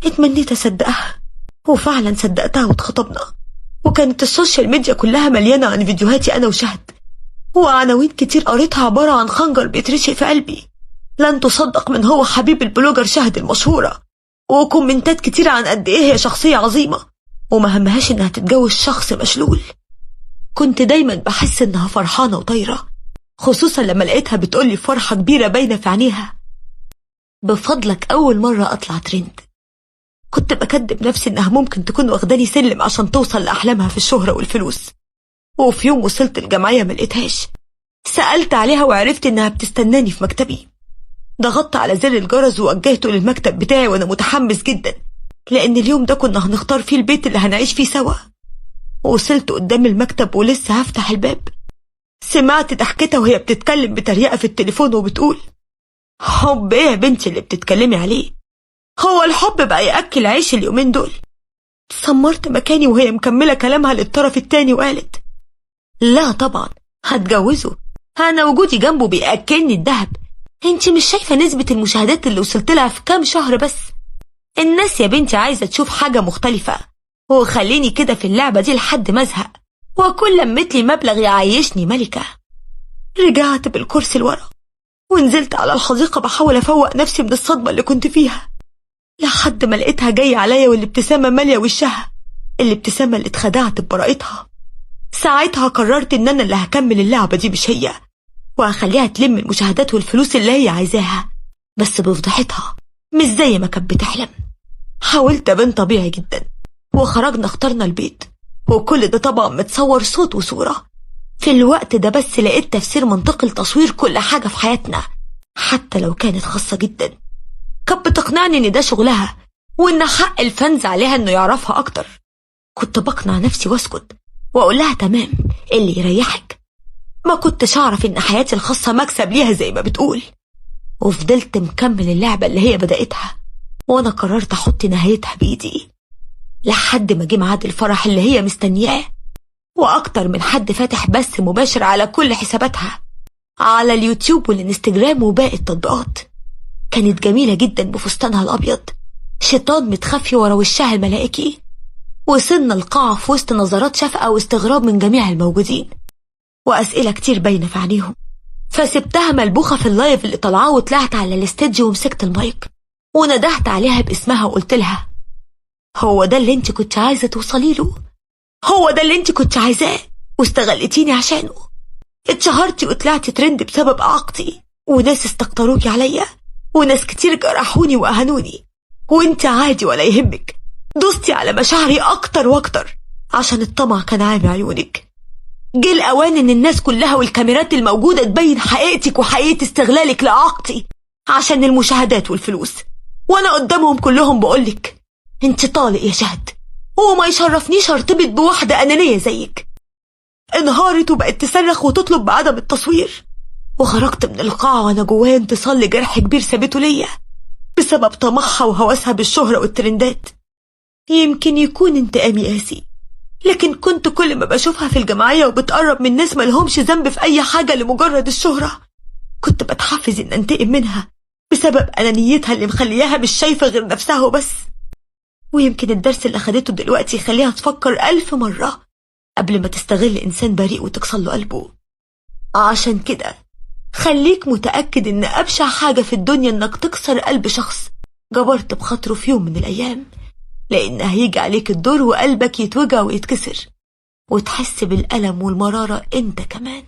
اتمنيت أصدقها، وفعلا صدقتها واتخطبنا. وكانت السوشيال ميديا كلها مليانة عن فيديوهاتي أنا وشهد، وعناوين كتير قريتها عبارة عن خنجر بيترشق في قلبي لن تصدق من هو حبيب البلوجر شهد المشهورة، وكومنتات كتير عن قد ايه هي شخصية عظيمة وما همهاش انها تتجوز شخص مشلول. كنت دايما بحس انها فرحانة وطايرة، خصوصا لما لقيتها بتقولي فرحة كبيرة باينة في عينيها بفضلك أول مرة أطلع ترند. كنت بكدب نفسي انها ممكن تكون واخداني سلم عشان توصل لأحلامها في الشهرة والفلوس. وفي يوم وصلت الجمعية ملقتهاش، سألت عليها وعرفت انها بتستناني في مكتبي. ضغطت على زر الجرس ووجهته للمكتب بتاعي وانا متحمس جدا، لان اليوم ده كنا هنختار فيه البيت اللي هنعيش فيه سوا. وصلت قدام المكتب ولسه هفتح الباب سمعت ضحكتها وهي بتتكلم بتريقة في التليفون وبتقول: حب ايه يا بنتي اللي بتتكلمي عليه؟ هو الحب بقى يأكل عيش اليومين دول؟ سمرت مكاني وهي مكملة كلامها للطرف التاني وقالت: لا طبعا هتجوزه، انا وجودي جنبه بيأكلني الدهب. انت مش شايفة نسبة المشاهدات اللي وصلت لها في كام شهر بس؟ الناس يا بنتي عايزة تشوف حاجة مختلفة، وخليني كده في اللعبة دي لحد ما ازهق وكل لمت لي مبلغ يعيشني ملكة. رجعت بالكرسي لورا ونزلت على الحديقة بحاول افوق نفسي من الصدمة اللي كنت فيها، لحد ما لقيتها جاية عليا والابتسامة مالية وشها، الابتسامة اللي اتخدعت ببراءتها. ساعتها قررت ان انا اللي هكمل اللعبة دي مش هي، وهخليها تلم المشاهدات والفلوس اللي هي عايزاها، بس بفضحتها مش زي ما كانت بتحلم. حاولت ابان طبيعي جدا وخرجنا اخترنا البيت، وكل ده طبعا متصور صوت وصورة. في الوقت ده بس لقيت تفسير منطقي لتصوير كل حاجة في حياتنا حتى لو كانت خاصة جدا. كانت بتقنعني ان ده شغلها وان حق الفانز عليها انه يعرفها اكتر. كنت بقنع نفسي واسكت واقول لها تمام اللي يريحك. ما كنتش اعرف ان حياتي الخاصة مكسب ليها زي ما بتقول. وفضلت مكمل اللعبة اللي هي بدأتها، وانا قررت احط نهايتها بايدي، لحد ما جه ميعاد الفرح اللي هي مستنياه. واكتر من حد فاتح بث مباشر على كل حساباتها على اليوتيوب والانستجرام وباقي التطبيقات. كانت جميلة جدا بفستانها الابيض، شيطان متخفي ورا وشها الملائكي. وصلنا القاعة في وسط نظرات شفقة واستغراب من جميع الموجودين، وأسئلة كتير باينة في عينيهم. فسبتها ملبوخة في اللايف اللي طلعاه وطلعت على الاستديو ومسكت المايك وندهت عليها باسمها وقلت لها: هو ده اللي انت كنت عايزة توصلي له؟ هو ده اللي انت كنت عايزاه واستغلتيني عشانه؟ اتشهرتي وطلعتي ترند بسبب إعاقتي، وناس استكتروكي عليا، وناس كتير جرحوني وأهانوني، وانت عادي ولا يهمك. دوستي على مشاعري أكتر وأكتر عشان الطمع كان عامي عيونك. جه الأوان إن الناس كلها والكاميرات الموجودة تبين حقيقتك وحقيقة استغلالك لإعاقتي عشان المشاهدات والفلوس. وأنا قدامهم كلهم بقولك: انت طالق يا شهد، وما يشرفنيش ارتبط بواحدة أنانية زيك. انهارت وبقت تصرخ وتطلب بعدم التصوير، وخرجت من القاعة وأنا جوايا انتصال لجرح كبير سابته ليا بسبب طمعها وهوسها بالشهرة والترندات. يمكن يكون انتقامي قاسي، لكن كنت كل ما بشوفها في الجمعية وبتقرب من ناس ملهمش ذنب في أي حاجة لمجرد الشهرة، كنت بتحفز إن أنتقم منها بسبب أنانيتها اللي مخلياها مش شايفة غير نفسها وبس. ويمكن الدرس اللي أخدته دلوقتي يخليها تفكر 1000 مرة قبل ما تستغل إنسان بريء وتكسر له قلبه. عشان كده خليك متأكد إن أبشع حاجة في الدنيا إنك تكسر قلب شخص جبرت بخاطره في يوم من الأيام، لأن هيجي عليك الدور وقلبك يتوجع ويتكسر وتحس بالألم والمرارة أنت كمان.